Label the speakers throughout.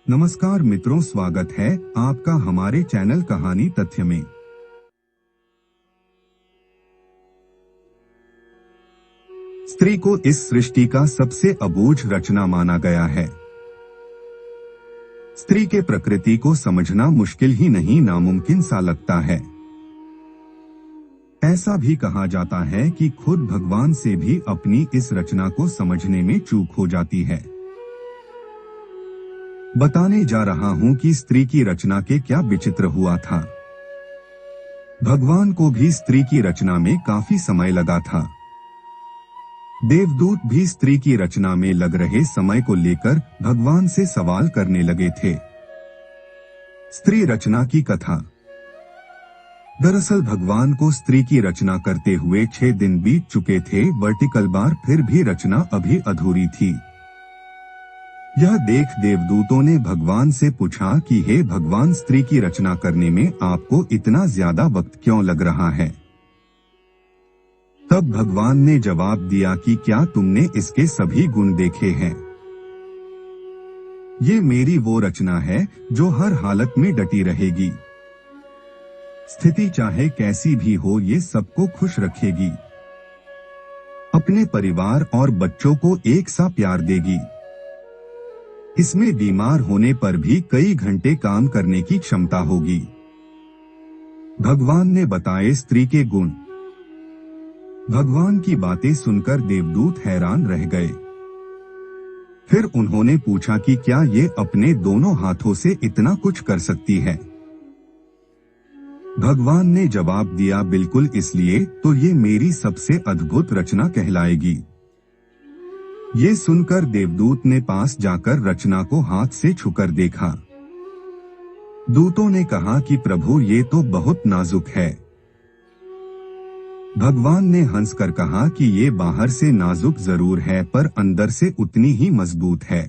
Speaker 1: नमस्कार मित्रों, स्वागत है आपका हमारे चैनल कहानी तथ्य में। स्त्री को इस सृष्टि का सबसे अबूझ रचना माना गया है। स्त्री के प्रकृति को समझना मुश्किल ही नहीं, नामुमकिन सा लगता है। ऐसा भी कहा जाता है कि खुद भगवान से भी अपनी इस रचना को समझने में चूक हो जाती है। बताने जा रहा हूं कि स्त्री की रचना के क्या विचित्र हुआ था। भगवान को भी स्त्री की रचना में काफी समय लगा था। देवदूत भी स्त्री की रचना में लग रहे समय को लेकर भगवान से सवाल करने लगे थे। स्त्री रचना की कथा। दरअसल भगवान को स्त्री की रचना करते हुए 6 दिन बीत चुके थे। वर्टिकल बार फिर भी रचना अभी अधूरी थी। यह देख देवदूतों ने भगवान से पूछा कि हे भगवान, स्त्री की रचना करने में आपको इतना ज्यादा वक्त क्यों लग रहा है। तब भगवान ने जवाब दिया कि क्या तुमने इसके सभी गुण देखे हैं। ये मेरी वो रचना है जो हर हालत में डटी रहेगी। स्थिति चाहे कैसी भी हो, ये सबको खुश रखेगी। अपने परिवार और बच्चों को एक सा प्यार देगी। इसमें बीमार होने पर भी कई घंटे काम करने की क्षमता होगी। भगवान ने बताए स्त्री के गुण। भगवान की बातें सुनकर देवदूत हैरान रह गए। फिर उन्होंने पूछा कि क्या ये अपने दोनों हाथों से इतना कुछ कर सकती है। भगवान ने जवाब दिया, बिल्कुल, इसलिए तो ये मेरी सबसे अद्भुत रचना कहलाएगी। ये सुनकर देवदूत ने पास जाकर रचना को हाथ से छूकर देखा। दूतों ने कहा कि प्रभु, ये तो बहुत नाजुक है। भगवान ने हंसकर कहा कि ये बाहर से नाजुक जरूर है पर अंदर से उतनी ही मजबूत है।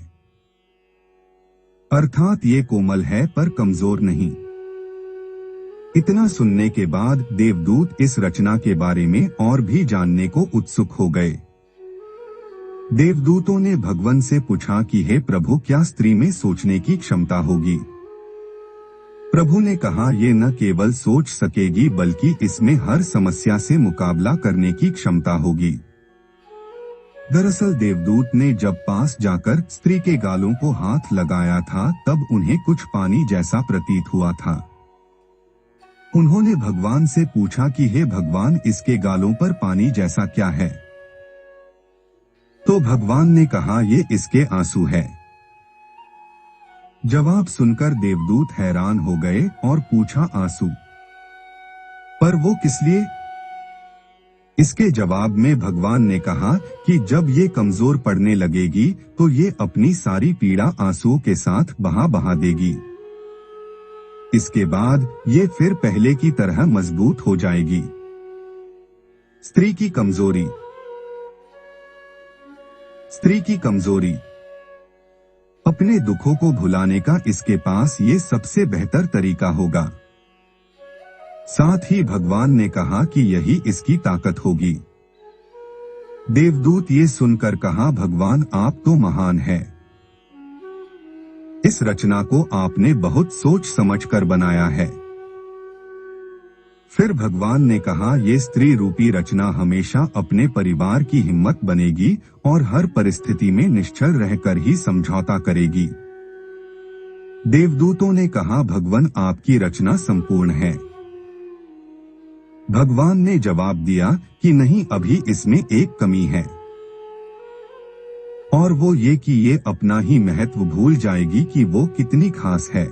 Speaker 1: अर्थात ये कोमल है पर कमजोर नहीं। इतना सुनने के बाद देवदूत इस रचना के बारे में और भी जानने को उत्सुक हो गए। देवदूतों ने भगवान से पूछा कि हे प्रभु, क्या स्त्री में सोचने की क्षमता होगी। प्रभु ने कहा, ये न केवल सोच सकेगी बल्कि इसमें हर समस्या से मुकाबला करने की क्षमता होगी। दरअसल देवदूत ने जब पास जाकर स्त्री के गालों को हाथ लगाया था तब उन्हें कुछ पानी जैसा प्रतीत हुआ था। उन्होंने भगवान से पूछा कि हे भगवान, इसके गालों पर पानी जैसा क्या है। तो भगवान ने कहा, ये इसके आंसू है। जवाब सुनकर देवदूत हैरान हो गए और पूछा, आंसू? पर वो किस लिए? इसके जवाब में भगवान ने कहा कि जब ये कमजोर पड़ने लगेगी तो ये अपनी सारी पीड़ा आंसुओं के साथ बहा देगी। इसके बाद ये फिर पहले की तरह मजबूत हो जाएगी। स्त्री की कमजोरी। स्त्री की कमजोरी। अपने दुखों को भुलाने का इसके पास ये सबसे बेहतर तरीका होगा। साथ ही भगवान ने कहा कि यही इसकी ताकत होगी। देवदूत ये सुनकर कहा, भगवान, आप तो महान हैं। इस रचना को आपने बहुत सोच समझकर बनाया है। फिर भगवान ने कहा, ये स्त्री रूपी रचना हमेशा अपने परिवार की हिम्मत बनेगी और हर परिस्थिति में निश्चल रहकर ही समझौता करेगी। देवदूतों ने कहा, भगवान, आपकी रचना संपूर्ण है। भगवान ने जवाब दिया कि नहीं, अभी इसमें एक कमी है, और वो ये कि ये अपना ही महत्व भूल जाएगी कि वो कितनी खास है।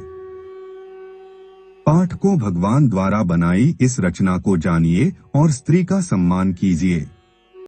Speaker 1: पाठ को भगवान द्वारा बनाई इस रचना को जानिए और स्त्री का सम्मान कीजिए।